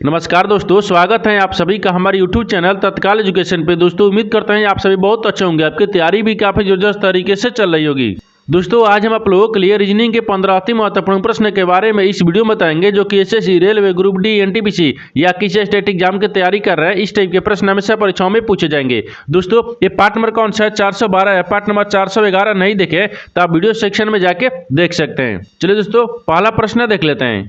नमस्कार दोस्तों, स्वागत है आप सभी का हमारे YouTube चैनल तत्काल एजुकेशन पे। दोस्तों उम्मीद करते हैं आप सभी बहुत अच्छे होंगे, आपकी तैयारी भी काफ़ी जबरदस्त तरीके से चल रही होगी। दोस्तों आज हम आप लोगों के लिए रीजनिंग के 15 अति महत्वपूर्ण प्रश्न के बारे में इस वीडियो में बताएंगे, जो कि SSC, railway, group D, NTPC या किसी स्टेट एग्जाम की तैयारी कर रहे हैं। इस टाइप के प्रश्न हमेशा परीक्षाओं में पूछे जाएंगे। दोस्तों ये पार्ट नंबर कौन सा है? 412 है। पार्ट नंबर 411 नहीं देखे तो आप वीडियो सेक्शन में जाके देख सकते हैं। चलिए दोस्तों पहला प्रश्न देख लेते हैं।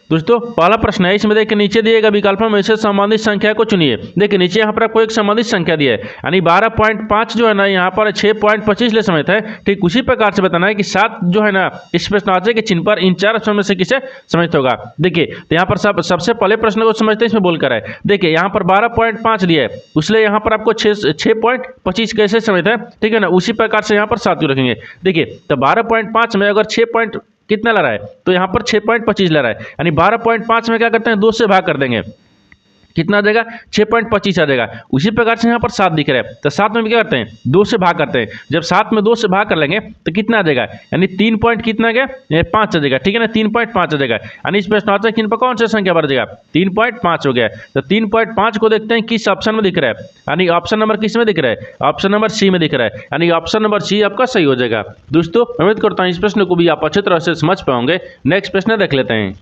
दोस्तों पहला प्रश्न है, इसमें देखिए नीचे दिए गए विकल्पों में से संबंधित संख्या को चुनिए। देखिए नीचे यहाँ पर आपको एक संबंधित संख्या दी है, यानी 12.5 जो है ना यहाँ पर 6.25 ले समेत है। ठीक उसी प्रकार से बताना है कि 7 जो है ना इस प्रश्नावली के चिन्ह पर इन चार ऑप्शन में से किसे समित होगा। देखिए तो यहाँ पर सबसे पहले प्रश्न को समझते हैं, इसमें बोलकर है। देखिए यहाँ पर 12.5 दिया है, उसलिए यहाँ पर आपको 6.25 कैसे समित है, ठीक है ना। उसी प्रकार से यहाँ पर 7 रखेंगे। देखिए तो 12.5 में अगर 6 कितना ला रहा है तो यहाँ पर 6.25 ला रहा है, यानी 12.5 में क्या करते हैं 2 से भाग कर देंगे। कितना आ जाएगा? 6.25 आ जाएगा। उसी प्रकार से यहाँ पर 7 दिख रहा है, तो 7 में भी क्या करते हैं 2 से भाग करते हैं। जब 7 में 2 से भाग कर लेंगे तो कितना आ जाएगा, यानी 3 पॉइंट कितना गया 5 आ जाएगा, ठीक है ना। 3.5 आ जाएगा, यानी इस प्रश्न चिन्ह पर कौन सा संख्या बढ़ जाएगा 3.5 हो गया। तो 3.5 को देखते हैं किस ऑप्शन में दिख रहा है, यानी ऑप्शन नंबर किस में दिख रहा है, ऑप्शन नंबर सी में दिख रहा है, यानी ऑप्शन नंबर सी आपका सही हो जाएगा। दोस्तों उम्मीद करता हूँ इस प्रश्न को भी आप अच्छी तरह से समझ पाओगे। नेक्स्ट प्रश्न देख लेते हैं।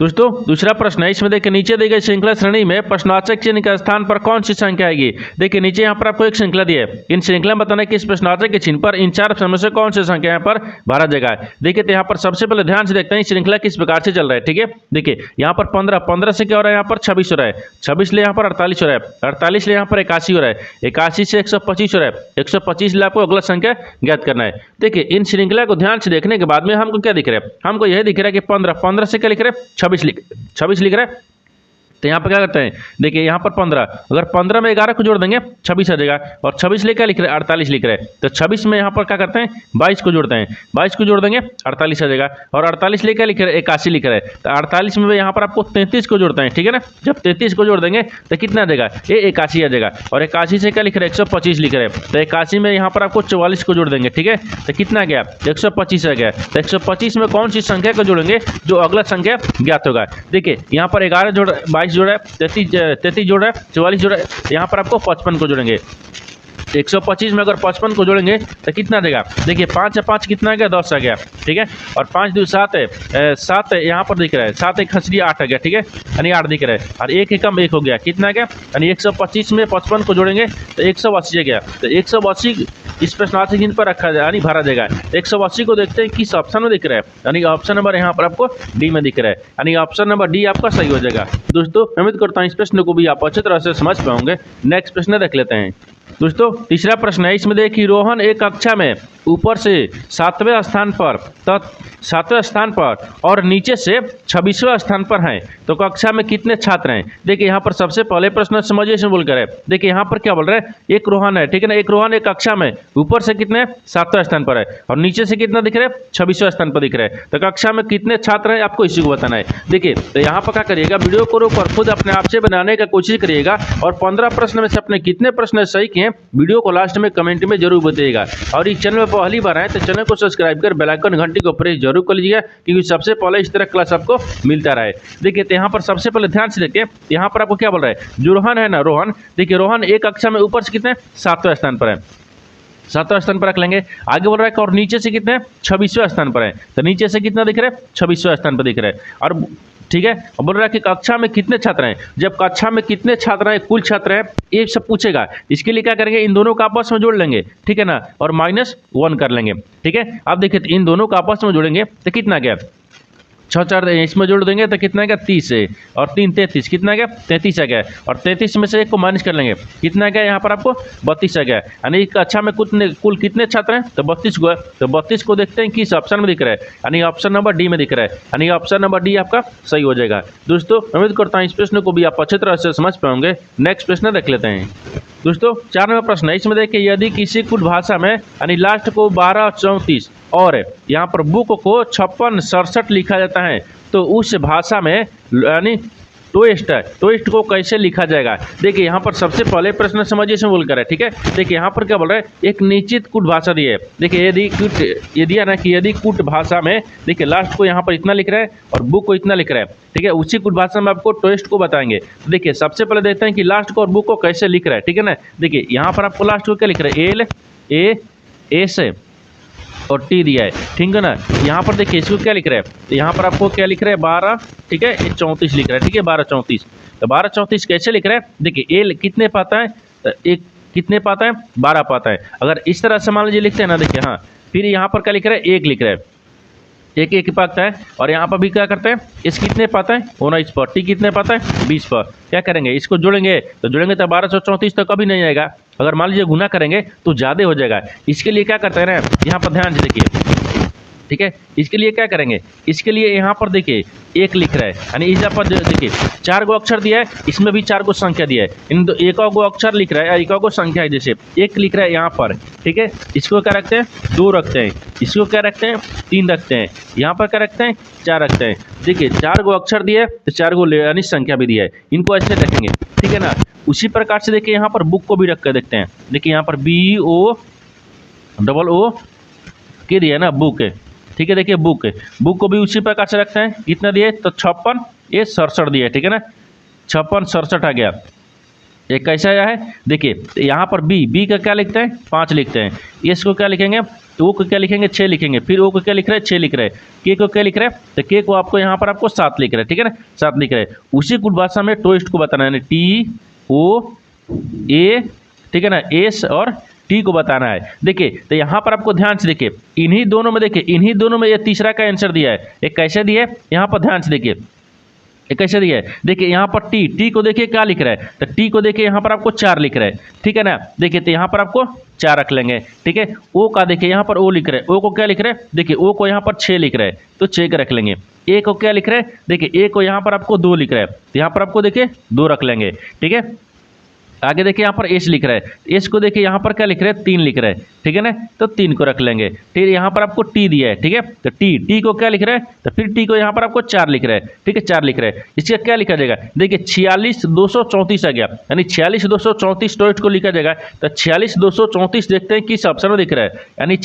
दोस्तों दूसरा प्रश्न है, इसमें देखिए नीचे दी गई श्रृंखला श्रेणी में प्रश्नवाचक चिन्ह के स्थान पर कौन सी संख्या आएगी। देखिए नीचे यहाँ पर आपको एक श्रृंखला दी है, इन श्रृंखला में बताना है कि इस प्रश्नवाचक के चिन्ह पर इन चार ऑप्शन में से कौन सी संख्या यहाँ पर भरा जाएगा। देखिए तो यहाँ पर सबसे पहले ध्यान से देखते हैं श्रृंखला किस प्रकार से चल रहा है, ठीक है। देखिए यहाँ पर 15 से क्या हो रहा है, यहाँ पर 26 हो रहा है, 26 ले यहाँ पर 48 हो रहा है, 48 ले यहाँ पर 81 हो रहा है, 81 से 125 हो रहा है, 125 ले आपको अगला संख्या ज्ञात करना है। देखिए इन श्रृंखला को ध्यान से देखने के बाद में हमको क्या दिख रहा है, हमको यह दिख रहा है कि 15 से क्या लिख रहे हैं 26 लिख रहा है। तो यहाँ पर क्या करते हैं, देखिए यहाँ पर 15, अगर 15 में 11 को जोड़ देंगे 26 आ जाएगा, और 26 ले क्या लिख रहे हैं 48 लिख रहे हैं। तो 26 में यहाँ पर क्या करते हैं 22 को जोड़ते हैं, 22 को जोड़ देंगे 48 आ जाएगा, और 48 ले क्या लिख रहे हैं 81 लिख रहे हैं। तो 48 में यहाँ पर आपको 33 को जोड़ते हैं, ठीक है ना। जब 33 को जोड़ देंगे तो कितना आ जाएगा, ये 81 आ जाएगा, और 81 से क्या लिख रहे हैं 125 लिख रहे हैं। तो 81 में यहाँ पर आपको 44 को जोड़ देंगे, ठीक है। तो कितना आ गया 125 आ गया। तो 125 में कौन सी संख्या को जोड़ेंगे जो अगला संख्या ज्ञात होगा। देखिए यहाँ पर 11 जोड़ 22 जोड़ा है, 33 जोड़ा है, 44 जोड़ा है, यहाँ पर आपको 55 को जोड़ेंगे। 125 में अगर 55 को जोड़ेंगे तो कितना देगा, देखिए 5 है 5 कितना आ गया 10 आ गया, ठीक है। और 5 2 7 है, 7 है यहाँ पर दिख रहा है, 7 एक खसरी 8 आ गया, ठीक है, यानी 8 दिख रहा है, और 1 एक कम 1 हो गया, कितना आ गया, यानी 125 में 55 को जोड़ेंगे तो 180 आ गया। तो 180 इस प्रश्नावली चिन्ह पर रखा जाए यानी भरा जाएगा। 180 को देखते हैं किस ऑप्शन में दिख रहा है, यानी ऑप्शन नंबर यहाँ पर आपको डी में दिख रहा है, यानी ऑप्शन नंबर डी आपका सही हो जाएगा। दोस्तों उम्मीद करता हूँ इस प्रश्न को भी आप अच्छी तरह से समझ पाओगे। नेक्स्ट प्रश्न देख लेते हैं। दोस्तों तीसरा प्रश्न है, इसमें देखिए रोहन एक कक्षा में ऊपर से 7वें स्थान पर 7वें स्थान पर और नीचे से 26वें स्थान पर हैं, तो कक्षा में कितने छात्र हैं। देखिए यहाँ पर सबसे पहले प्रश्न समझिए, इसमें बोल कर है। देखिए यहाँ पर क्या बोल रहे हैं, एक रोहन है, ठीक है ना। एक रोहन एक कक्षा में ऊपर से कितने 7वें स्थान पर है, और नीचे से कितना दिख रहा है 26वें स्थान पर दिख रहा है। तो कक्षा में कितने छात्र हैं आपको इसी को बताना है। देखिए तो यहाँ पर क्या करिएगा, वीडियो को रोक कर खुद अपने आप से बनाने का कोशिश करिएगा, और 15 प्रश्न में से अपने कितने प्रश्न सही किए वीडियो को लास्ट में कमेंट में जरूर बताइएगा। और इस चैनल में पहली बार आए तो चैनल को सब्सक्राइब कर बेल आइकन घंटी को प्रेस जरूर कर लीजिएगा, क्योंकि सबसे पहले इस तरह क्लास आपको मिलता रहे। देखिए तो यहाँ पर सबसे पहले ध्यान से देखिए, यहाँ पर आपको क्या बोल रहा है, जो रोहन है ना, रोहन, देखिए रोहन एक कक्षा में ऊपर से कितने 7वें स्थान पर है, 7वें स्थान पर रख लेंगे। आगे बोल रहा है और नीचे से कितने 26वें स्थान पर है, तो नीचे से कितना दिख रहा है 26वें स्थान पर दिख रहा है। और ठीक है, और बोल रहा है कि कक्षा में कितने छात्र हैं। जब कक्षा में कितने छात्र हैं, कुल छात्र हैं, ये सब पूछेगा। इसके लिए क्या करेंगे, इन दोनों को आपस में जोड़ लेंगे, ठीक है ना, और -1 कर लेंगे, ठीक है। अब देखिए इन दोनों को आपस में जोड़ेंगे तो कितना गया 6 4 इसमें जोड़ देंगे तो कितना गया 30 है, और 3 33 कितना गया 33 आ गया, और 33 में से 1 को माइनस कर लेंगे, कितना गया यहाँ पर आपको 32 आ गया। यानी कक्षा में कुल कितने छात्र हैं, तो 32 को है। तो 32 को देखते हैं किस ऑप्शन में दिख रहा है, यानी ऑप्शन नंबर डी में दिख रहा है, यानी ऑप्शन नंबर डी आपका सही हो जाएगा। दोस्तों उम्मीद करता हूँ इस प्रश्न को भी आप अच्छी तरह से समझ पाओगे। नेक्स्ट प्रश्न देख लेते हैं। दोस्तों 4 नंबर प्रश्न है, इसमें देखिए यदि किसी कुल भाषा में यानी लास्ट को 12 34 और यहाँ पर बुक को 56 67 लिखा जाता है, तो उस भाषा में यानी टोस्ट को कैसे लिखा जाएगा। देखिए यहाँ पर सबसे पहले प्रश्न समझिए इसमें बोलकर है, ठीक है। देखिए यहाँ पर क्या बोल रहा है, एक निश्चित कूट भाषा दी है। देखिए ये दिया ना कि यदि कूट भाषा में, देखिए लास्ट को यहाँ पर इतना लिख रहा है और बुक को इतना लिख रहा है, ठीक है। उसी कूट भाषा में आपको टोस्ट को बताएंगे। देखिए सबसे पहले देखते हैं कि लास्ट को और बुक को कैसे लिख रहा है, ठीक है ना। देखिए यहाँ पर आपको लास्ट को क्या लिख रहा है, LAS और टी दिया है, ठीक है ना। यहाँ पर देखिए इसको क्या लिख रहा है, यहाँ पर आपको क्या लिख रहा है 12, ठीक है, 34 लिख रहा है, ठीक है 1234। तो 1234 कैसे लिख रहा है, देखिए एल कितने पाता है, तो एक कितने पाता है 12 पाता है। अगर इस तरह से मान लीजिए लिखते हैं ना, देखिए हाँ, फिर यहाँ पर क्या लिख रहा है, एक लिख रहा है, एक पाता है। और यहाँ पर भी क्या करते हैं, इस कितने पाता है 19 पर, टी कितने पाता है 20 पर। क्या करेंगे, इसको जोड़ेंगे तो 1234 तो कभी नहीं आएगा। अगर मान लीजिए गुना करेंगे तो ज़्यादा हो जाएगा। इसके लिए क्या करते हैं ना, यहाँ पर ध्यान से देखिए, ठीक है। इसके लिए क्या करेंगे, इसके लिए यहाँ पर देखिए एक लिख रहा है, यानी इस पर देखिए 4 गो अक्षर दिया है, इसमें भी 4 गो संख्या दिया है। इन दो एक गो अक्षर लिख रहा है, एक गो संख्या है, जैसे एक लिख रहा है यहाँ पर, ठीक है। इसको क्या रखते हैं 2 रखते हैं, इसको क्या रखते हैं 3 रखते हैं, यहाँ पर क्या रखते हैं 4 रखते हैं। देखिए 4 गो अक्षर दिए है तो 4 गो यानी संख्या भी दिया है, इनको ऐसे रखेंगे, ठीक है ना। उसी प्रकार से देखिए यहाँ पर बुक को भी रख कर देखते हैं। देखिए यहाँ पर BOO के दिया है ना, बुक है, ठीक है। देखिए बुक को भी उसी प्रकार से रखते हैं। कितना दिए तो 56, ये 67 दिया है, ठीक है ना। 56 67 आ गया। ये कैसा आया है, देखिए यहाँ पर बी का क्या लिखते हैं 5 लिखते हैं। इसको क्या लिखेंगे, तो ओ को क्या लिखेंगे 6 लिखेंगे। फिर ओ को क्या लिख रहे हैं 6 लिख रहे हैं। के को क्या लिख रहे हैं, तो के को आपको यहाँ पर आपको 7 लिख रहे हैं, ठीक है ना, 7 लिख रहे हैं। उसी कुछ भाषा में टोस्ट को बताना है, TOA, ठीक है ना, एस और टी को बताना है। देखिए तो यहाँ पर आपको ध्यान से देखिए, इन्हीं दोनों में देखिए, इन्हीं दोनों में ये तीसरा का आंसर दिया है। एक कैसे दिया है, यहाँ पर ध्यान से देखिए, एक कैसे दिया है। देखिए यहाँ पर टी को देखिए क्या लिख रहा है, तो टी को देखिए यहाँ पर आपको 4 लिख रहा है, ठीक है ना। देखिए तो यहाँ पर आपको 4 रख लेंगे, ठीक है। ओ का देखिए यहाँ पर ओ लिख रहा है, ओ को क्या लिख रहा है, देखिए ओ को यहाँ पर 6 लिख रहा है, तो 6 का रख लेंगे। ए को क्या लिख रहा है, देखिए ए को यहाँ पर आपको 2 लिख रहा है, तो यहाँ पर आपको देखिए 2 रख लेंगे, ठीक है। आगे देखिए यहाँ पर एस लिख रहा है, एस को देखिए यहाँ पर क्या लिख रहा है 3 लिख रहा है, ठीक है ना, तो 3 को रख लेंगे। फिर यहाँ पर आपको टी दिया है, ठीक है, तो टी को क्या लिख रहा है, तो फिर टी को यहाँ पर आपको 4 लिख रहा है, ठीक है 4 लिख रहा है। इसका क्या लिखा जाएगा, देखिए 46234 आ गया, यानी 46234 टोस्ट को लिखा जाएगा। तो 46234 देखते हैं किस ऑप्शन में दिख रहा है, यानी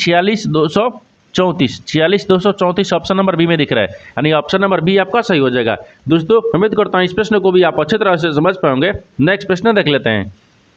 46234 ऑप्शन नंबर बी में दिख रहा है, यानी ऑप्शन नंबर बी आपका सही हो जाएगा। दोस्तों उम्मीद करता हूँ इस प्रश्न को भी आप अच्छी तरह से समझ पाएंगे। नेक्स्ट प्रश्न देख लेते हैं।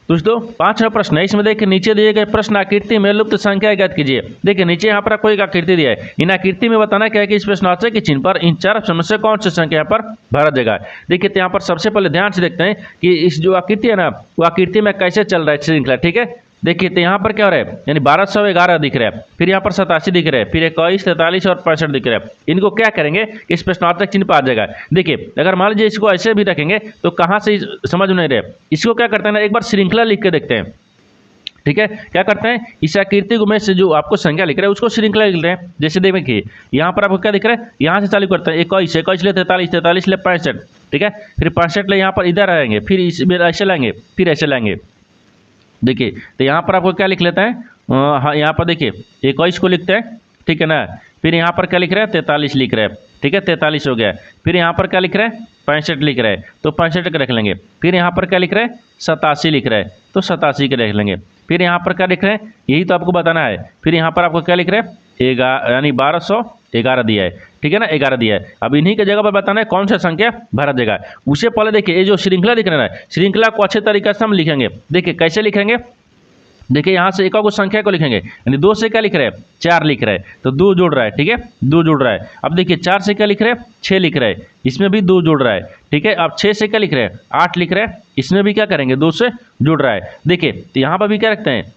दोस्तों 5वां प्रश्न है, इसमें देखिए नीचे दिए गए प्रश्न आकृति में लुप्त संख्या ज्ञात कीजिए। देखिए नीचे यहाँ पर आपको एक आकृति दिया है, इन आकृति में बताना क्या है कि इस प्रश्नावली के चिन्ह पर इन 4 ऑप्शन में से कौन सी संख्या यहाँ पर भरा जाएगा। देखिए तो यहाँ पर सबसे पहले ध्यान से देखते हैं कि इस जो आकृति है ना, वो आकृति में कैसे चल रहा है श्रृंखला, ठीक है। देखिए तो यहाँ पर क्या हो रहा है, यानी 1211 दिख रहा है, फिर यहाँ पर 87 दिख रहा है, फिर 21, 43 और 65 दिख रहा है। इनको क्या करेंगे कि इस प्रश्नार्थक चिन्ह पर आ जाएगा। देखिए अगर मान लीजिए इसको ऐसे भी रखेंगे तो कहाँ से समझ नहीं रहे, इसको क्या करते हैं ना, एक बार श्रृंखला लिख के देखते हैं, ठीक है। क्या करते हैं, इस आकृति में से जो आपको संख्या लिख रहा है उसको श्रृंखला लिख रहे हैं। जैसे देखिए यहाँ पर आपको क्या दिख रहा है, यहाँ से चालू करते हैं 21 ले 43, 43 ले 65, ठीक है, फिर 65 ले यहाँ पर इधर आएंगे, फिर इस ऐसे लाएंगे, फिर ऐसे लाएंगे। देखिए तो यहाँ पर आपको क्या लिख लेते हैं, हाँ यहाँ पर देखिए 21 को लिखते हैं, ठीक है ना। फिर यहाँ पर क्या लिख रहा है 43 लिख रहा है, ठीक है 43 हो गया। फिर यहाँ पर क्या लिख रहा है 65 लिख रहा है, तो 65 का रख लेंगे। फिर यहाँ पर क्या लिख रहा है 87 लिख रहा है, तो 87 के रख लेंगे। फिर यहाँ पर क्या लिख रहे हैं, यही तो आपको बताना है। फिर यहाँ पर आपको क्या लिख रहे हैं 11, यानी 1211 दिया है, ठीक है ना, 11 दिया है। अब इन्हीं के जगह पर बताना है कौन सा संख्या भरा देगा। उससे पहले देखिए ये जो श्रृंखला दिख रहा है, श्रृंखला को अच्छे तरीके से हम लिखेंगे। देखिए कैसे लिखेंगे, देखिए यहाँ से एक को संख्या को लिखेंगे, यानी 2 से क्या लिख रहे हैं 4 लिख रहे हैं, तो 2 जुड़ रहा है, ठीक है 2 जुड़ रहा है। अब देखिए 4 से क्या लिख रहे हैं 6 लिख रहे हैं, इसमें भी 2 जुड़ रहा है, ठीक है। अब 6 से क्या लिख रहे हैं 8 लिख रहे हैं, इसमें भी क्या करेंगे 2 से जुड़ रहा है। देखिए तो यहाँ पर भी क्या रखते हैं,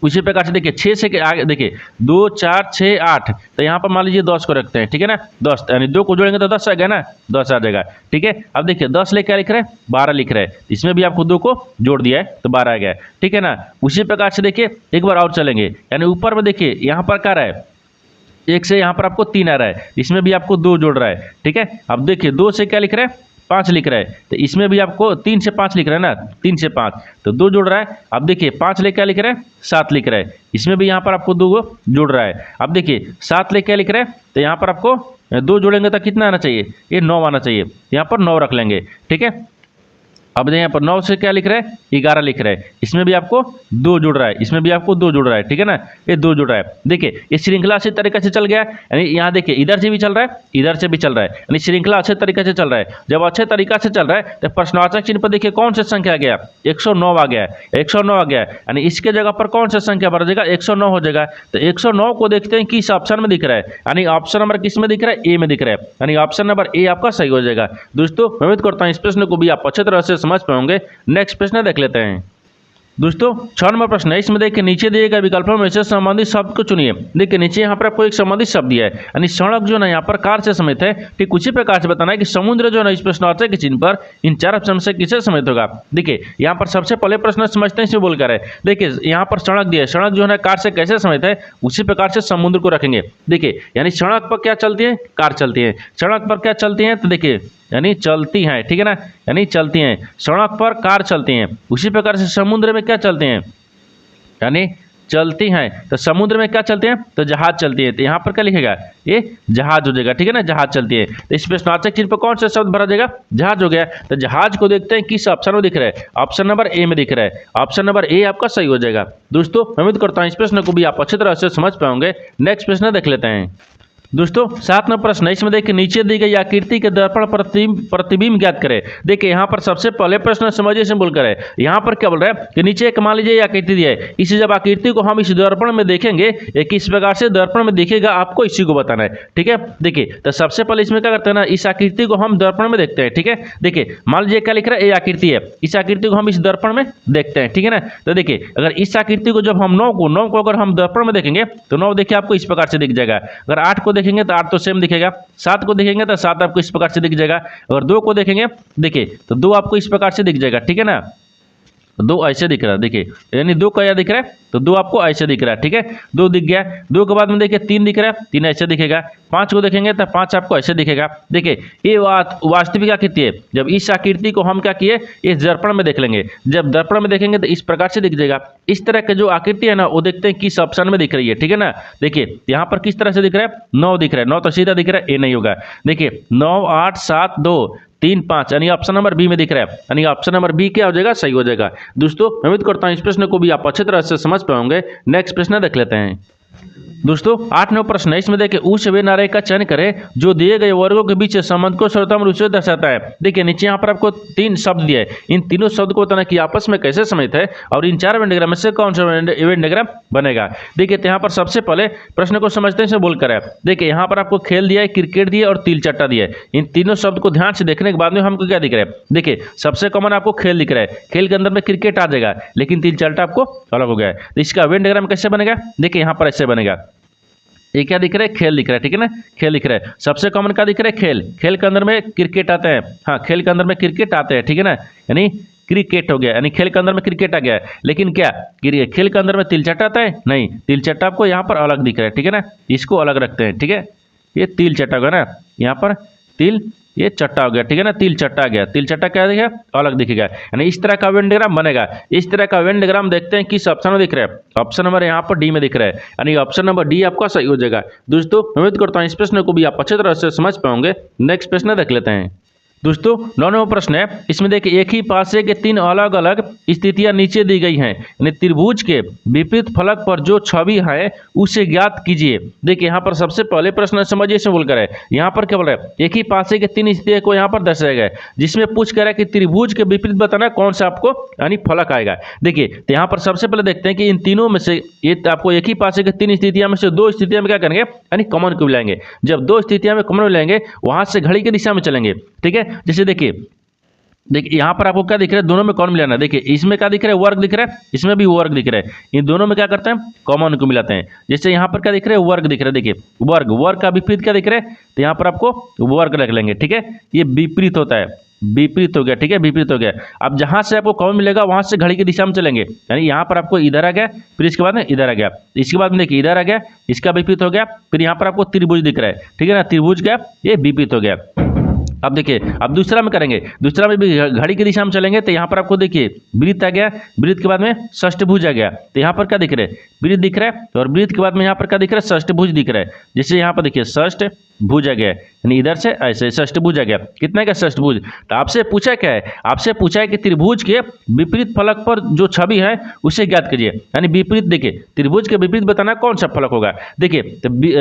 उसी प्रकार से देखिए 6 से आगे देखिए 2 4 6 8, तो यहाँ पर मान लीजिए 10 को रखते हैं, ठीक है ना, 10 यानी 2 को जोड़ेंगे तो 10 आ गया ना, 10 आ जाएगा, ठीक है। अब देखिए 10 ले क्या लिख रहे हैं 12 लिख रहे हैं, इसमें भी आपको 2 को जोड़ दिया है तो 12 आ गया, ठीक है ना। उसी प्रकार से देखिए एक बार और चलेंगे, यानी ऊपर में देखिए यहाँ पर क्या रहा है 1 से यहाँ पर आपको 3 आ रहा है, इसमें भी आपको 2 जोड़ रहा है, ठीक है। अब देखिए 2 से क्या लिख रहे हैं 5 लिख रहा है, तो इसमें भी आपको 3 से 5 लिख रहा है ना, 3 से 5 तो 2 जुड़ रहा है। अब देखिए 5 ले क्या लिख रहा है 7 लिख रहा है, इसमें भी यहाँ पर आपको 2 जुड़ रहा है। अब देखिए 7 ले क्या लिख रहा है, तो यहाँ पर आपको 2 जोड़ेंगे तो कितना आना चाहिए, ये 9 आना चाहिए। यहाँ पर 9 रख लेंगे, ठीक है। अब यहाँ पर 9 से क्या लिख रहा है, 11 लिख रहा है। इसमें भी आपको 2 जुड़ रहा है, इसमें भी आपको 2 जुड़ रहा है, ठीक है ना, ये 2 जुड़ रहा है। देखिए ये श्रृंखला अच्छे तरीके से चल गया, यानी यहाँ देखिए इधर से भी चल रहा है, इधर से भी चल रहा है, यानी श्रृंखला अच्छे तरीके से चल रहा है। जब अच्छे तरीका से चल रहा है तो प्रश्नवाचक चिन्ह पर देखिए कौन सा संख्या आ गया, 109 आ गया, 109 आ गया, यानी इसके जगह पर कौन सा संख्या बढ़ जाएगा, 109 हो जाएगा। तो 109 को देखते हैं किस ऑप्शन में दिख रहा है, यानी ऑप्शन नंबर किस में दिख रहा है, ए में दिख रहा है, यानी ऑप्शन नंबर ए आपका सही हो जाएगा। दोस्तों मैं उम्मीद करता हूँ इस प्रश्न को भी आप अच्छे तरह से समझ पाओगे। नेक्स्ट प्रश्न देख लेते हैं। दोस्तों 6 नंबर प्रश्न है, इसमें देखिए नीचे दिए गए विकल्पों में से संबंधित शब्द को चुनिए। देखिए नीचे यहाँ पर आपको एक संबंधित शब्द दिया है, यानी सड़क जो है यहाँ पर कार से समित है। ठीक उसी प्रकार से बताना है कि समुद्र जो है इस प्रश्नवाचक के चिन्ह पर इन 4 ऑप्शन से किसे समित होगा। देखिए यहाँ पर सबसे पहले प्रश्न समझते हैं, इसमें बोलकर है। देखिए यहाँ पर सड़क दिया है, सड़क जो है कार से कैसे समित है, उसी प्रकार से समुद्र को रखेंगे। देखिए यानी सड़क पर क्या चलती है, कार चलती है, सड़क पर क्या चलती है, तो देखिए यानी चलती हैं, ठीक है ना, यानी चलती हैं, सड़क पर कार चलती हैं। उसी प्रकार से समुद्र में क्या चलते हैं, यानी चलती हैं, तो समुद्र में क्या चलते हैं, तो जहाज चलती है। तो यहाँ पर क्या लिखेगा, ये जहाज हो जाएगा, ठीक है ना, जहाज चलती है। तो इस प्रश्नवाचक चिन्ह पर कौन सा शब्द भरा जाएगा, जहाज हो गया। तो जहाज को देखते हैं किस ऑप्शन में दिख रहा है, ऑप्शन नंबर ए में दिख रहा है, ऑप्शन नंबर ए आपका सही हो जाएगा। दोस्तों मैं उम्मीद करता हूँ इस प्रश्न को भी आप अच्छी तरह से समझ पाओगे। नेक्स्ट प्रश्न देख लेते हैं। दोस्तों 7 नंबर प्रश्न है, इसमें देखिए नीचे दी गई आकृति के दर्पण प्रतिबिंब ज्ञात करें। देखिए यहाँ पर सबसे पहले प्रश्न समझिए से बोलकर है। यहाँ पर क्या बोल रहा है कि नीचे एक मान लीजिए आकृति दी है, इसी जब आकृति को हम इस दर्पण में देखेंगे, एक किस प्रकार से दर्पण में दिखेगा आपको इसी को बताना है, ठीक है। देखिए तो सबसे पहले इसमें क्या करते हैं ना, इस आकृति को हम दर्पण में देखते हैं, ठीक है। देखिए मान लीजिए क्या लिख रहा है, ये आकृति है, इस आकृति को हम इस दर्पण में देखते हैं, ठीक है ना। तो देखिए अगर इस आकृति को जब हम 9 को अगर हम दर्पण में देखेंगे तो 9 देखिए आपको इस प्रकार से दिख जाएगा। अगर 8 को देखेंगे तो 8 तो सेम दिखेगा, 7 को देखेंगे तो 7 आपको इस प्रकार से दिख जाएगा। अगर 2 को देखेंगे देखिए तो 2 आपको इस प्रकार से दिख जाएगा, ठीक है ना। 2 ऐसे दिख रहा है, देखिए यानी 2 क्या दिख रहा है, तो 2 आपको ऐसे दिख रहा है, ठीक है। 2 दिख गया, 2 के बाद में देखिए 3 दिख रहा है, 3 ऐसे दिखेगा। 5 को देखेंगे तो 5 आपको ऐसे दिखेगा। देखिए ये वास्तविक आकृति है। जब इस आकृति को हम क्या किए, इस दर्पण में देख लेंगे, जब दर्पण में देखेंगे तो इस प्रकार से दिख जाएगा। इस तरह के जो आकृति है ना, वो देखते हैं किस ऑप्शन में दिख रही है, ठीक है ना। देखिए यहाँ पर किस तरह से दिख रहा है, 9 दिख रहा है, 9 तो सीधा दिख रहा है, ये नहीं होगा। देखिए 9 8 7 2 3 5, यानी ऑप्शन नंबर बी में दिख रहा है, यानी ऑप्शन नंबर बी क्या हो जाएगा, सही हो जाएगा। दोस्तों मैं उम्मीद करता हूँ इस प्रश्न को भी आप अच्छी तरह से समझ पाओगे। नेक्स्ट प्रश्न देख लेते हैं। दोस्तों 8 नंबर प्रश्न है, इसमें देखिए उस वे नारे का चयन करें जो दिए गए वर्गों के बीच संबंध को सर्वोत्तम रूप से दर्शाता है। देखिए नीचे यहाँ पर आपको 3 शब्द दिए हैं, इन तीनों शब्द को बताना कि आपस में कैसे समित है और इन 4 वेन डायग्राम में से कौन सा वेन डायग्राम बनेगा। देखिए तो यहाँ पर सबसे पहले प्रश्न को समझते हैं, बोलकर है। देखिए यहाँ पर आपको खेल दिया है, क्रिकेट दिया और तिल चट्टा दिया है। इन तीनों शब्द को ध्यान से देखने के बाद में हमको क्या दिख रहा है, देखिए सबसे कॉमन आपको खेल दिख रहा है, खेल के अंदर में क्रिकेट आ जाएगा, लेकिन तिल चट्टा आपको अलग हो गया है। तो इसका वेन डायग्राम कैसे बनेगा, देखिए यहाँ पर ऐसे बनेगा। ये क्या दिख रहा है, खेल दिख रहा है, ठीक है ना, खेल दिख रहा है। सबसे कॉमन क्या दिख रहा है, खेल, खेल के अंदर में क्रिकेट आते हैं, हाँ खेल के अंदर में क्रिकेट आते हैं, ठीक है ना, यानी क्रिकेट हो गया, यानी खेल के अंदर में क्रिकेट आ गया है। लेकिन क्या खेल के अंदर में तिल चट्टा आता है, नहीं, तिल चट्टा आपको यहाँ पर अलग दिख रहा है, ठीक है ना, इसको अलग रखते हैं, ठीक है। ये तिल चट्टा होगा ना, यहाँ पर तिल, ये चट्टा हो गया, ठीक है ना, तिल चट्टा आ गया, तिल चट्टा क्या दिखेगा, अलग दिखेगा, यानी इस तरह का वेन डायग्राम बनेगा। इस तरह का वेन डायग्राम देखते हैं किस ऑप्शन में दिख रहा है, ऑप्शन नंबर यहाँ पर डी में दिख रहा है, यानी ऑप्शन नंबर डी आपका सही हो जाएगा। दोस्तों उम्मीद करता हूँ इस प्रश्न को भी आप अच्छी तरह से समझ पाओगे। नेक्स्ट प्रश्न देख लेते हैं। दोस्तों 9 नंबर प्रश्न है, इसमें देखिए एक ही पासे के 3 अलग अलग स्थितियां नीचे दी गई हैं, यानी त्रिभुज के विपरीत फलक पर जो छवि है उसे ज्ञात कीजिए। देखिए यहाँ पर सबसे पहले प्रश्न समझिए से बोलकर है। यहाँ पर क्या बोल रहा है, एक ही पासे के 3 स्थितियों को यहाँ पर दर्शाया गया है, जिसमें पूछ कर है कि त्रिभुज के विपरीत बताना कौन सा आपको यानी फलक आएगा। देखिए तो यहाँ पर सबसे पहले देखते हैं कि इन तीनों में से ये आपको एक ही पासे के 3 स्थितियां में से 2 स्थितियां में क्या करेंगे, यानी कॉमन को मिलाएंगे। जब 2 स्थितियां में कॉमन मिलाएंगे वहां से घड़ी की दिशा में चलेंगे, ठीक है। जैसे देखिए यहाँ पर आपको क्या दिख रहा है, दोनों में कौन मिलाना है। देखिए इसमें क्या दिख रहा है, वर्ग दिख रहा है, इसमें भी वर्ग दिख रहा है। इन दोनों में क्या करते हैं, कॉमन को मिलाते हैं। जैसे यहाँ पर क्या दिख रहा है, वर्ग दिख रहा है। देखिए वर्ग, वर्ग का विपरीत क्या दिख रहा है, तो यहाँ पर आपको वर्ग रख लेंगे, ठीक है। ये विपरीत होता है, विपरीत हो गया, ठीक है, विपरीत हो गया। अब जहां से आपको कॉमन मिलेगा वहां से घड़ी की दिशा में चलेंगे, यानी यहाँ पर आपको इधर आ गया, फिर इसके बाद में इधर आ गया, इसके बाद में देखिए इधर आ गया, इसका विपरीत हो गया, फिर यहाँ पर आपको त्रिभुज दिख रहा है, ठीक है ना, त्रिभुज का ये विपरीत हो गया। अब देखिए, अब दूसरा में करेंगे, दूसरा में भी घड़ी की दिशा में चलेंगे तो यहाँ पर आपको देखिए वृत्त आ गया, वृत्त के बाद में षष्ठभुज आ गया, तो यहाँ पर क्या दिख रहा है, वृत्त दिख रहा है, और वृत्त के बाद में यहाँ पर क्या दिख रहा है, षष्ठभुज दिख रहा है। जैसे यहाँ पर देखिए षष्ठभुज आ गया, यानी इधर से ऐसे षष्ठभुज आ गया। कितना का षष्ठभुज? तो आपसे पूछा क्या है, आपसे पूछा है कि त्रिभुज के विपरीत फलक पर जो छवि है उसे ज्ञात कीजिए, यानी विपरीत। देखिए त्रिभुज के विपरीत बताना कौन सा फलक होगा। देखिए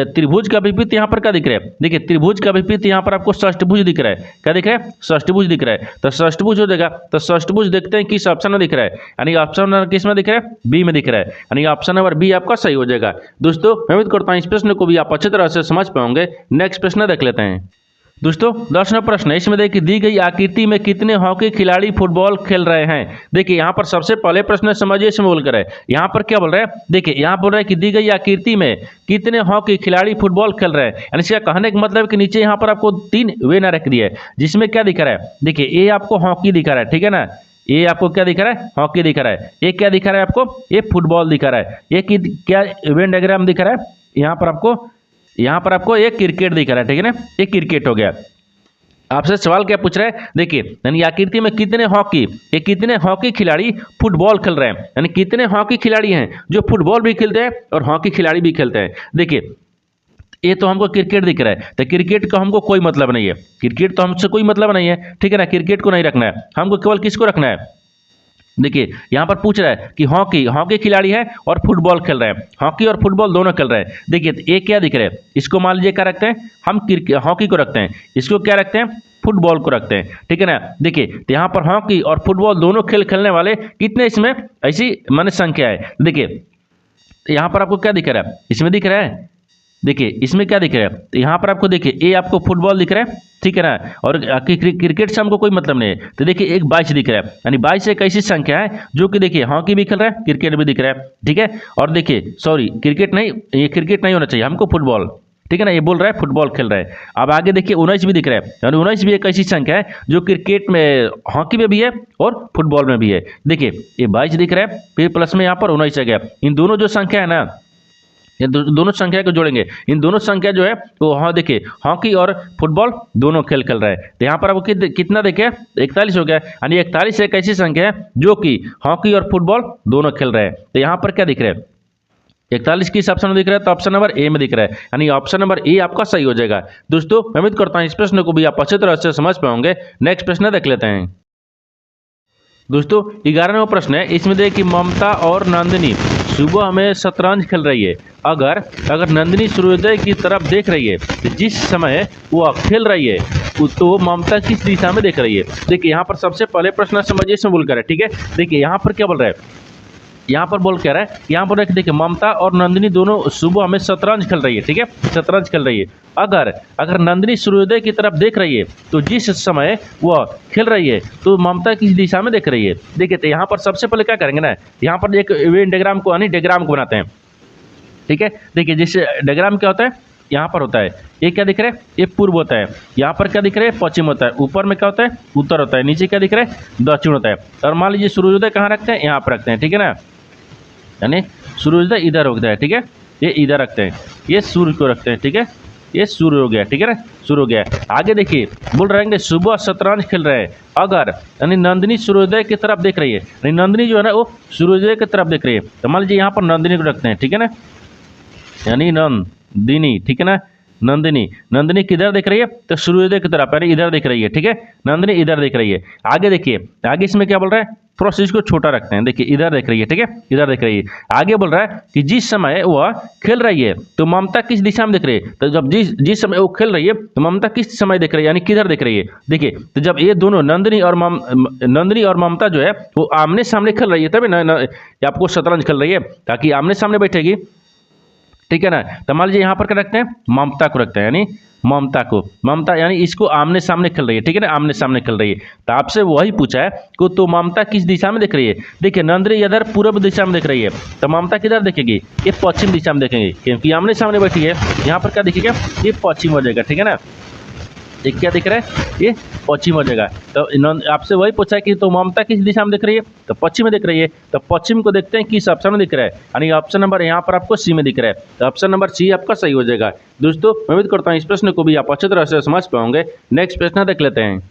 त्रिभुज का विपरीत यहाँ पर क्या दिख रहा है, देखिए त्रिभुज का विपरीत यहाँ पर आपको षष्ठभुज दिख रहा है। क्या दिख रहा है? षष्ठभुज दिख रहा है। तो षष्ठभुज हो जाएगा, तो षष्ठभुज देखते हैं किस ऑप्शन में दिख रहा है, यानी ऑप्शन नंबर किस में दिख रहा है, बी में दिख रहा है, यानी ऑप्शन नंबर बी आपका सही हो जाएगा। दोस्तों मैं उम्मीद करता हूँ इस प्रश्न को भी आप अच्छी तरह से समझ पाओगे। नेक्स्ट प्रश्न देख लेते हैं। दोस्तों 10वां प्रश्न है, इसमें देखिए दी गई आकृति में कितने हॉकी खिलाड़ी फुटबॉल खेल रहे हैं। देखिए यहाँ पर सबसे पहले प्रश्न समझिए, इसमें बोल कर है, यहाँ पर क्या बोल रहे हैं, देखिए यहाँ बोल रहे हैं कि दी गई आकृति में कितने हॉकी खिलाड़ी फुटबॉल खेल रहे हैं। यानी इसका कहने का मतलब कि नीचे यहाँ पर आपको 3 वे ना रख दिया है, जिसमें क्या दिख रहा है, देखिए ए आपको हॉकी दिखा रहा है, ठीक है ना, ये आपको क्या दिख रहा है, हॉकी दिख रहा है। ये क्या दिखा रहा है आपको, ये फुटबॉल दिखा रहा है। ये क्या वेन डायग्राम दिख रहा है, यहाँ पर आपको एक क्रिकेट दिख रहा है, ठीक है ना, एक क्रिकेट हो गया। आपसे सवाल क्या पूछ रहा है, देखिए यानी आकृति में कितने हॉकी खिलाड़ी फुटबॉल खेल रहे हैं, यानी कितने हॉकी खिलाड़ी हैं जो फुटबॉल भी खेलते हैं और हॉकी खिलाड़ी भी खेलते हैं। देखिए ये तो हमको क्रिकेट दिख रहा है, तो क्रिकेट का हमको कोई मतलब नहीं है, क्रिकेट तो हमसे कोई मतलब नहीं है, ठीक है ना, क्रिकेट को नहीं रखना है, हमको केवल किसको रखना है। देखिए यहाँ पर पूछ रहा है कि हॉकी खिलाड़ी है और फुटबॉल खेल रहे हैं, हॉकी और फुटबॉल दोनों खेल रहे हैं। देखिए ये क्या दिख रहा है, इसको मान लीजिए क्या रखते हैं, हम हॉकी को रखते हैं, इसको क्या रखते हैं, फुटबॉल को रखते हैं, ठीक है ना। देखिए तो यहाँ पर हॉकी और फुटबॉल दोनों खेलने वाले कितने इसमें ऐसी माने संख्या है। देखिए यहाँ पर आपको क्या दिख रहा है, इसमें दिख रहा है, देखिए इसमें क्या दिख रहा है, तो यहाँ पर आपको देखिए ये आपको फुटबॉल दिख रहा है, ठीक है ना, और क्रिकेट से हमको कोई मतलब नहीं है। तो देखिए एक 22 दिख रहा है, यानी 22 एक ऐसी संख्या है जो कि देखिए हॉकी भी खेल रहा है, क्रिकेट भी दिख रहा है, ठीक है। और देखिए सॉरी क्रिकेट नहीं, ये क्रिकेट नहीं होना चाहिए, हमको फुटबॉल, ठीक है ना, ये बोल रहा है फुटबॉल खेल रहा है। अब आगे देखिए 19 भी दिख रहा है, यानी 19 भी एक ऐसी संख्या है जो क्रिकेट में, हॉकी में भी है और फुटबॉल में भी है। देखिए ये 22 दिख रहा है, फिर प्लस में यहाँ पर 19 आ गया। इन दोनों जो संख्या है ना, ये दोनों संख्या को जोड़ेंगे, इन दोनों संख्या जो है तो हाँ देखिए हॉकी और फुटबॉल दोनों खेल रहा है। तो यहाँ पर आपको कितना देखिए 41 हो गया, यानी 41 एक ऐसी संख्या है जो कि हॉकी और फुटबॉल दोनों खेल रहे हैं। तो यहाँ पर क्या दिख रहा है, 41 किस ऑप्शन में दिख रहा है, तो ऑप्शन नंबर ए में दिख रहा है, यानी ऑप्शन नंबर ए आपका सही हो जाएगा। दोस्तों मैं उम्मीद करता हूँ इस प्रश्न को भी आप अच्छी तरह से समझ पाओगे। नेक्स्ट प्रश्न देख लेते हैं। दोस्तों 11वां प्रश्न है, इसमें देखिए ममता और नंदिनी सुबह में शतरंज खेल रही है। अगर नंदिनी सूर्योदय की तरफ देख रही है तो जिस समय वो खेल रही है तो ममता किस दिशा में देख रही है। देखिए यहाँ पर सबसे पहले प्रश्न समझिए, इसमें बोल कर है, ठीक है। देखिए यहाँ पर क्या बोल रहा है, यहाँ पर बोल कह रहा है, यहाँ पर देखिए ममता और नंदिनी दोनों सुबह में शतरंज खेल रही है, ठीक है, शतरंज खेल रही है। अगर नंदिनी सूर्योदय की तरफ देख रही है तो जिस समय वह खेल रही है तो ममता किस दिशा में देख रही है। देखिए तो यहाँ पर सबसे पहले क्या करेंगे ना, यहाँ पर एक वेन डायग्राम को यानी डायग्राम को बनाते हैं, ठीक है। देखिए जैसे डायग्राम क्या होता है, यहाँ पर होता है ये क्या दिख रहा है, ये पूर्व होता है, यहाँ पर क्या दिख रहा है, पश्चिम होता है, ऊपर में क्या होता है, उत्तर होता है, नीचे क्या दिख रहा है, दक्षिण होता है। और मान लीजिए सूर्योदय कहाँ रखते हैं, यहाँ पर रखते हैं, ठीक है ना, यानी सूर्योदय इधर होता है, ठीक है, ये इधर रखते हैं, ये सूर्य को रखते हैं, ठीक है, ये सूर्य हो गया, ठीक है ना, सूर्य हो गया। आगे देखिए बोल रहे हैं सुबह शतरंज खेल रहे हैं, अगर यानी नंदिनी सूर्योदय की तरफ देख रही है, यानी नंदिनी जो है ना वो सूर्योदय की तरफ देख रही है, तो मान लीजिए यहाँ पर नंदिनी को रखते हैं, ठीक है ना, यानी नंदिनी, ठीक है ना, नंदिनी किधर देख रही है, तो सूर्योदय की तरफ, यानी इधर देख रही है, ठीक है, नंदिनी इधर देख रही है। आगे देखिए आगे इसमें क्या बोल रहा है, थोड़ा सा इसको छोटा रखते हैं, देखिए इधर देख रही है, ठीक है, इधर देख रही है। आगे बोल रहा है कि जिस समय वह खेल रही है तो ममता किस दिशा में देख रही है, तो जब जिस समय वो खेल रही है तो ममता किस समय देख रही है, यानी किधर देख रही है। देखिए तो जब ये दोनों नंदिनी और ममता जो है वो आमने सामने खेल रही है, तभी ना आपको शतरंज खेल रही है, ताकि आमने सामने बैठेगी, ठीक है ना। तो मान लीजिए यहाँ पर क्या रखते हैं, ममता को रखते हैं, यानी ममता यानी इसको आमने सामने खेल रही है, ठीक है ना, आमने सामने खेल रही है। तो आपसे वही पूछा है कि तो ममता किस दिशा में देख रही है। देखिए नंदिनी इधर पूर्व दिशा में देख रही है, तो ममता किधर देखेगी, ये पश्चिम दिशा में देखेंगे, क्योंकि आमने सामने बैठी है। यहाँ पर क्या दिखेगा, ये पश्चिम हो जाएगा, ठीक है ना, एक क्या दिख रहा है, ये पश्चिम हो जाएगा। तो आपसे वही पूछा है कि तो ममता किस दिशा में दिख रही है, तो पश्चिम में दिख रही है। तो पश्चिम को देखते हैं किस ऑप्शन में दिख रहा है, यानी ऑप्शन नंबर यहाँ पर आपको सी में दिख रहा है। तो ऑप्शन नंबर सी आपका सही हो जाएगा। दोस्तों मैं उम्मीद करता हूँ इस प्रश्न को भी आप अच्छी तरह से समझ पाओगे। नेक्स्ट प्रश्न देख लेते हैं।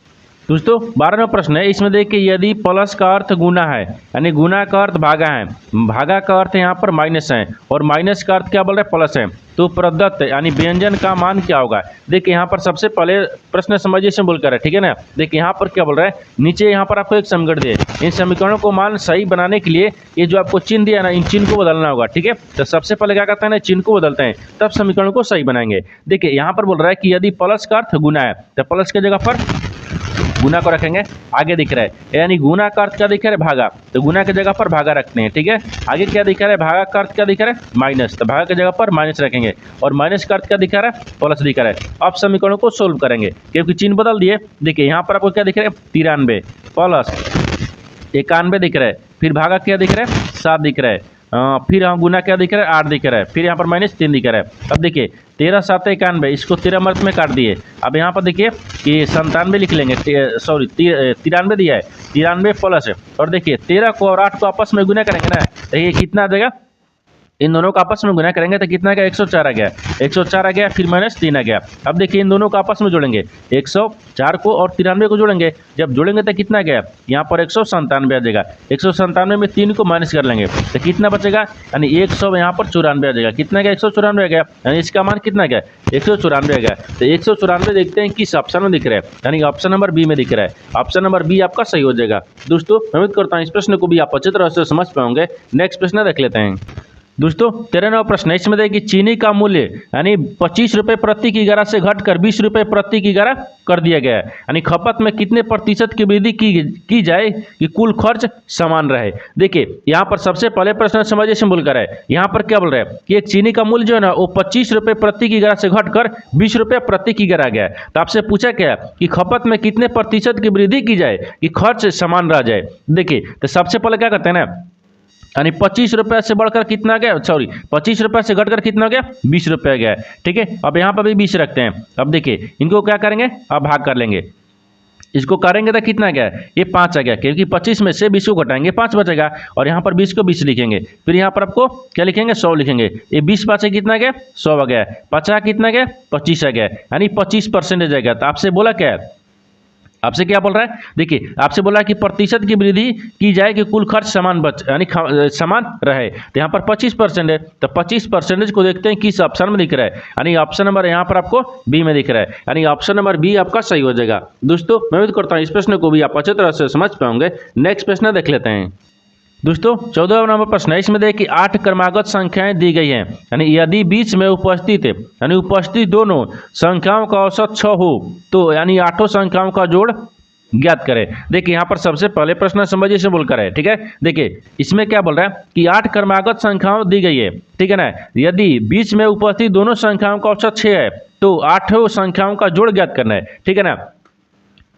दोस्तों 12वां प्रश्न है, इसमें देखिए यदि प्लस का अर्थ गुना है, यानी गुना का अर्थ भागा है, भागा का अर्थ यहाँ पर माइनस है, और माइनस का अर्थ क्या बोल रहा है, प्लस है, तो प्रदत्त यानी व्यंजन का मान क्या होगा। देखिए यहाँ पर सबसे पहले प्रश्न समझिए से बोलकर है, ठीक है ना। देखिए यहाँ पर क्या बोल रहा है, नीचे यहाँ पर आपको एक समीकरण दिए, इन समीकरणों को मान सही बनाने के लिए ये जो आपको चिन्ह दिया ना, इन चिन्ह को बदलना होगा, ठीक है। तो सबसे पहले क्या करते हैं ना, चिन्ह को बदलते हैं, तब समीकरणों को सही बनाएंगे। देखिए यहाँ पर बोल रहा है कि यदि प्लस का अर्थ गुना है, तो प्लस की जगह पर गुना को रखेंगे, आगे दिख रहा है, यानी गुना का अर्थ क्या दिख रहा है, भागा, तो गुना की जगह पर भागा रखते हैं, ठीक है। आगे क्या दिख रहा है, भागा का अर्थ क्या दिख रहा है, माइनस, तो भागा की जगह पर माइनस रखेंगे, और माइनस का अर्थ क्या दिखा रहा है, प्लस दिखा रहा है। अब समीकरणों को सोल्व करेंगे क्योंकि चिन्ह बदल दिए। देखिए यहाँ पर आपको क्या दिख रहा है, 93 प्लस 91 दिख रहा है, फिर भागा क्या दिख रहा है, 7 दिख रहा है, फिर हम गुना क्या दिख रहा है, 8 दिख रहा है, फिर यहाँ पर माइनस 3 दिख रहा है। अब देखिए 13 7 91, इसको 13 मर्थ में काट दिए। अब यहाँ पर देखिए कि 97 लिख लेंगे, सॉरी 93 दिया है, 93 प्लस है, और देखिए 13 को और 8 को आपस में गुना करेंगे ना, तो ये कितना आ जाएगा, इन दोनों का आपस में गुना करेंगे तो कितना आ गया, 104 आ गया, 104 आ गया, फिर माइनस 3 आ गया। अब देखिए इन दोनों को आपस में जोड़ेंगे, 104 को और 93 को जोड़ेंगे, जब जोड़ेंगे तो कितना गया, यहाँ पर 197 आ जाएगा। 197 में 3 को माइनस कर लेंगे तो कितना बचेगा, यानी 100 यहाँ पर 94 आ जाएगा। कितना गया, 194 आ गया, यानी इसका मान कितना गया, 194 आ गया। तो 194 देखते हैं किस ऑप्शन में दिख रहा है, यानी ऑप्शन नंबर बी में दिख रहा है। ऑप्शन नंबर बी आपका सही हो जाएगा। दोस्तों मैं उम्मीद करता हूँ इस प्रश्न को भी आप अच्छी तरह से समझ पाओगे। नेक्स्ट प्रश्न देख लेते हैं। दोस्तों 13वां प्रश्न है, इसमें देखिए चीनी का मूल्य यानी 25 रुपये प्रति किग्रा से घटकर 20 रुपये प्रति किग्रा कर दिया गया है, यानी खपत में कितने प्रतिशत की वृद्धि की जाए कि कुल खर्च समान रहे। देखिए यहाँ पर सबसे पहले प्रश्न समझिए सिंबल कर है, यहाँ पर क्या बोल रहा है कि एक चीनी का मूल्य जो है ना वो 25 रुपये प्रति किग्रा से घटकर 20 रुपये प्रति किग्रा गया है। तो आपसे पूछा क्या कि खपत में कितने प्रतिशत की वृद्धि की जाए कि खर्च समान रह जाए। देखिए तो सबसे पहले क्या करते हैं ना, यानी 25 रुपये से बढ़कर कितना गया, सॉरी 25 रुपये से घटकर कितना गया, 20 रुपये गया, ठीक है। अब यहाँ पर भी 20 रखते हैं। अब देखिए इनको क्या करेंगे, अब भाग कर लेंगे, इसको करेंगे तो कितना गया, ये 5 आ गया, क्योंकि 25 में से 20 को घटाएंगे 5 बचेगा, और यहाँ पर 20 को 20 लिखेंगे, फिर यहाँ पर आपको क्या लिखेंगे, 100 लिखेंगे। ये 20 पाँच कितना गया, 100 आ गया, 50 कितना गया, 25 आ गया, यानी 25% आ गया। तो आपसे बोला क्या है, आपसे क्या बोल रहा है, देखिए आपसे बोला कि प्रतिशत की वृद्धि की जाए कि कुल खर्च समान यानी समान रहे। तो यहाँ पर 25% है, तो 25% को देखते हैं किस ऑप्शन में दिख रहा है, यानी ऑप्शन नंबर यहाँ पर आपको बी में दिख रहा है, यानी ऑप्शन नंबर बी आपका सही हो जाएगा। दोस्तों मैं उम्मीद करता हूँ इस प्रश्न को भी आप अच्छी तरह से समझ पाओगे। नेक्स्ट प्रश्न देख लेते हैं। दोस्तों 14वां नंबर प्रश्न है, इसमें देखिए 8 क्रमागत संख्याएं दी गई हैं, यानी यदि बीच में उपस्थित यानी उपस्थित दोनों संख्याओं का औसत 6 हो तो यानी 8 संख्याओं का जोड़ ज्ञात करें। देखिए यहाँ पर सबसे पहले प्रश्न समझिए से बोलकर है, ठीक है। देखिए इसमें क्या बोल रहा है कि 8 क्रमागत संख्याओं दी गई है, ठीक है ना। यदि बीच में उपस्थित दोनों संख्याओं का औसत 6 है तो 8 संख्याओं का जोड़ ज्ञात करना है, ठीक है ना।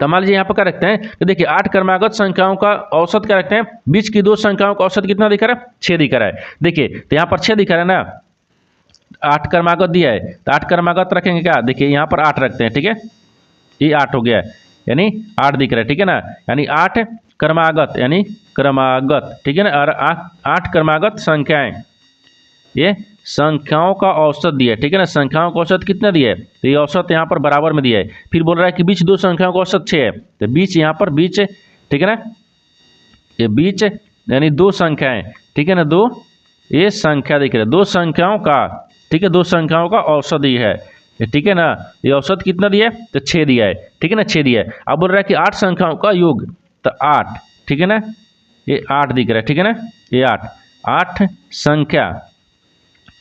तो मान लीजिए यहाँ पर क्या रखते हैं, तो देखिए 8 क्रमागत संख्याओं का औसत क्या रखते हैं, बीच की 2 संख्याओं का औसत कितना दिखा रहा है, 6 दिखा रहा है। देखिए तो यहाँ पर 6 दिखा रहा है ना, 8 क्रमागत दिया है तो 8 क्रमागत रखेंगे क्या, देखिए यहाँ पर 8 रखते हैं, ठीक है, ये 8 हो गया है, यानी 8 दिख रहा है, ठीक है ना, यानी 8 क्रमागत यानी क्रमागत, ठीक है ना, और 8 क्रमागत संख्याएं, ये संख्याओं का औसत दिया है, ठीक है ना। संख्याओं का औसत कितना दिया है, तो ये औसत यहाँ पर बराबर में दिया है। फिर बोल रहा है कि बीच 2 संख्याओं का औसत 6 है, तो बीच यहाँ पर बीच, ठीक है ना, ये बीच यानी 2 संख्याएं, ठीक है ना, 2 ये संख्या दिख रहा है, 2 संख्याओं का, ठीक है, 2 संख्याओं का औसत दिया है, ठीक है ना। ये औसत कितना दिया है, तो 6 दिया है, ठीक है ना, 6 दिया है। अब बोल रहा है कि 8 संख्याओं का योग, तो 8, ठीक है ना, ये 8 दिख रहा है, ठीक है ना, ये 8 संख्या,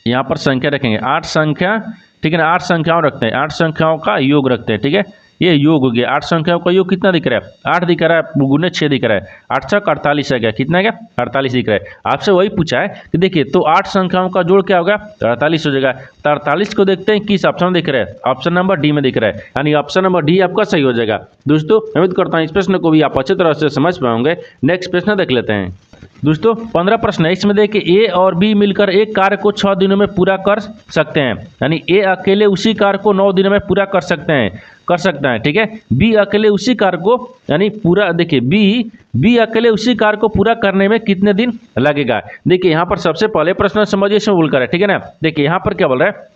यहाँ पर संख्या रखेंगे 8 संख्या, ठीक है ना, 8 संख्याओं रखते हैं, 8 संख्याओं का योग रखते हैं, ठीक है, ये योग हो गया। 8 संख्याओं का योग कितना दिख रहा है, 8 दिख रहा है, गुने 6 दिख रहा है, 8 6 48 आ गया, कितना गया, 48 दिख रहा है। आपसे वही पूछा है कि देखिए तो 8 संख्याओं का जोड़ क्या होगा, तो 48 हो जाएगा। तो 48 को देखते हैं किस ऑप्शन में दिख रहा है, ऑप्शन नंबर डी में दिख रहा है, यानी ऑप्शन नंबर डी आपका सही हो जाएगा। दोस्तों उम्मीद करता हूँ इस प्रश्न को भी आप अच्छी तरह से समझ पाओगे। नेक्स्ट प्रश्न देख लेते हैं। दोस्तों 15 प्रश्न है, इसमें देखिए ए और बी मिलकर एक कार्य को 6 दिनों में पूरा कर सकते हैं, यानी ए अकेले उसी कार्य को 9 दिनों में पूरा कर सकता है, ठीक है। बी अकेले उसी कार्य को, यानी पूरा देखिए बी अकेले उसी कार्य को पूरा करने में कितने दिन लगेगा। देखिए यहाँ पर सबसे पहले प्रश्न समझिए इसमें बोलकर है, ठीक है ना। देखिए यहाँ पर क्या बोल रहा है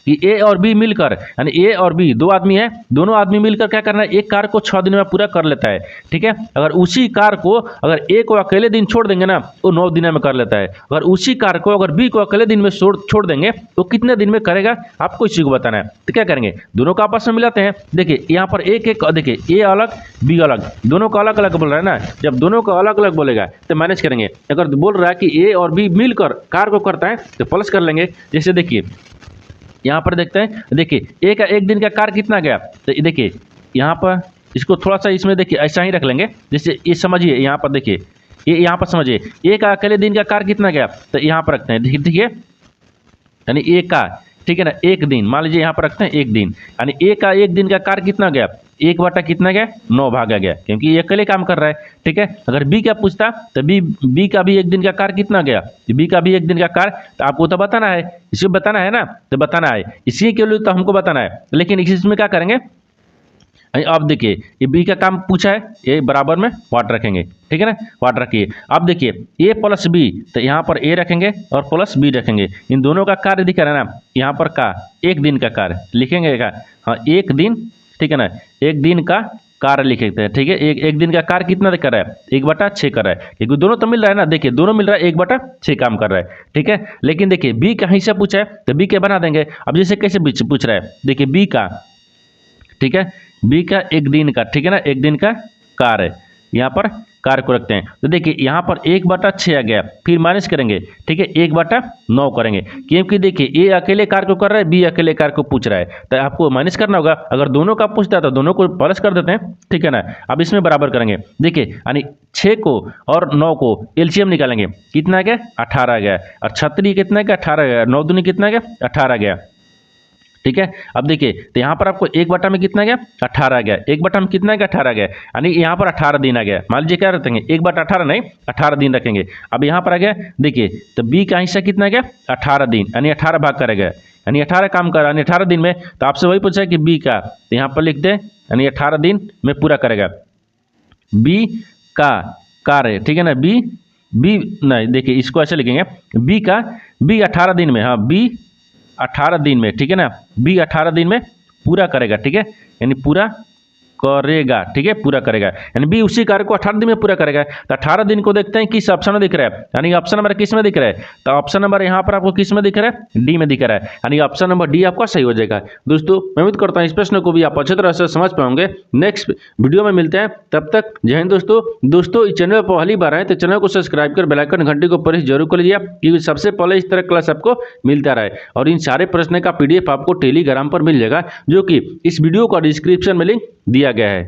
कि ए और बी मिलकर, यानी ए और बी दो आदमी है, दोनों आदमी मिलकर क्या करना है, एक कार्य को 6 दिन में पूरा कर लेता है, ठीक है। अगर उसी कार्य को अगर ए को अकेले दिन छोड़ देंगे ना तो 9 दिन में कर लेता है। अगर उसी कार्य को अगर बी को अकेले दिन में छोड़ देंगे तो कितने दिन में करेगा, आपको इसी को बताना है। तो क्या करेंगे, दोनों का आपस में मिलाते हैं। देखिए यहाँ पर एक देखिए ए अलग बी अलग, दोनों का अलग अलग बोल रहा है ना। जब दोनों का अलग अलग बोलेगा तो मैनेज करेंगे। अगर बोल रहा है कि ए और बी मिलकर कार्य को करता है तो प्लस कर लेंगे। जैसे देखिए यहाँ पर देखते हैं, देखिए ए का एक दिन का कार्य कितना गया, तो देखिए यहाँ पर इसको थोड़ा सा इसमें देखिए ऐसा ही रख लेंगे। जैसे ये समझिए यहाँ पर देखिए, ये यहाँ पर समझिए ए का अकेले दिन का कार्य कितना गया, तो यहाँ पर रखते हैं देखिए, यानी ए का, ठीक है ना, एक दिन मान लीजिए यहाँ पर रखते हैं एक दिन, यानी ए का एक दिन का कार्य कितना गया, 1/9 कितना गया, 9 भागा गया, क्योंकि ये अकेले काम कर रहा है, ठीक है। अगर बी का पूछता तो बी का भी एक दिन का कार्य कितना गया, बी का भी एक दिन का कार्य, तो आपको तो बताना है, इसे बताना है ना, तो बताना है, इसी के लिए तो हमको बताना है। लेकिन इसमें क्या करेंगे, अब देखिए ये बी का काम पूछा है, ये बराबर में वाट रखेंगे, ठीक है ना, वाट रखिए। अब देखिए ए प्लस बी, तो यहाँ पर ए रखेंगे और प्लस बी रखेंगे। इन दोनों का कार्य दिखा रहा है ना, यहाँ पर का एक दिन का कार्य लिखेंगे का, हाँ एक दिन, ठीक है ना, एक दिन का कार्य लिखते हैं, ठीक है। एक दिन का कार्य कितना कर रहा है, 1/6 कर रहा है, क्योंकि दोनों तो मिल रहा है ना। देखिए दोनों मिल रहा है, 1/6 काम कर रहा है, ठीक है। लेकिन देखिए बी का हिस्सा पूछा है तो बी के बना देंगे। अब जैसे कैसे पूछ रहा है, देखिए बी का, ठीक है, बी का एक दिन का, ठीक है ना, एक दिन का कार्य, यहाँ पर कार्य को रखते हैं। तो देखिए यहाँ पर 1/6 आ गया, फिर माइनस करेंगे, ठीक है, 1/9 करेंगे, क्योंकि देखिए ए अकेले कार्य को कर रहा है, बी अकेले कार्य को पूछ रहा है, तो आपको माइनस करना होगा। अगर दोनों का पूछता है तो दोनों को प्लस कर देते हैं, ठीक है ना। अब इसमें बराबर करेंगे, देखिए यानी 6 को और 9 को एलसीएम निकालेंगे, कितना आ गया, 18 आ गया, और 36 कितना गया, 18 गया, 9 दूनी कितना गया, 18 गया, ठीक है। अब देखिए तो यहाँ पर आपको 1/, में कितना गया, 18 गया, 1/, में कितना गया, 18 गया, यानी यहाँ पर 18 दिन आ गया। मान लीजिए क्या रखेंगे, 1/18 नहीं, 18 दिन रखेंगे। अब यहाँ पर आ गया, देखिए तो बी का हिस्सा कितना गया, 18 दिन, यानी 18 भाग करेगा, यानी 18 काम कर, यानी 18 दिन में। तो आपसे वही पूछा है कि बी का, तो यहाँ पर लिख दे, यानी 18 दिन में पूरा करेगा। बी का कार्य, ठीक है ना, बी नहीं, देखिए इसको ऐसे लिखेंगे, बी 18 दिन में, हाँ बी 18 दिन में, ठीक है ना, बी 18 दिन में पूरा करेगा, ठीक है, यानी पूरा करेगा, ठीक है, पूरा करेगा, यानी बी उसी कार्य को 18 दिन में पूरा करेगा। तो 18 दिन को देखते हैं किस ऑप्शन में दिख रहा है, यानी ऑप्शन नंबर किस में दिख रहा है, तो ऑप्शन नंबर यहाँ पर आपको किस में दिख रहा है, डी में दिख रहा है, यानी ऑप्शन नंबर डी आपका सही हो जाएगा। दोस्तों मैं उम्मीद करता हूँ इस प्रश्न को भी आप अच्छी तरह से समझ पाओगे। नेक्स्ट वीडियो में मिलते हैं, तब तक जय हिंद दोस्तों। इस चैनल पर पहली बार आए तो चैनल को सब्सक्राइब कर बेल आइकन घंटी को प्रेस जरूर कर लीजिए, क्योंकि सबसे पहले इस तरह क्लास आपको मिलता रहे। और इन सारे प्रश्न का PDF आपको टेलीग्राम पर मिल जाएगा, जो कि इस वीडियो का डिस्क्रिप्शन में लिंक दिया गया है।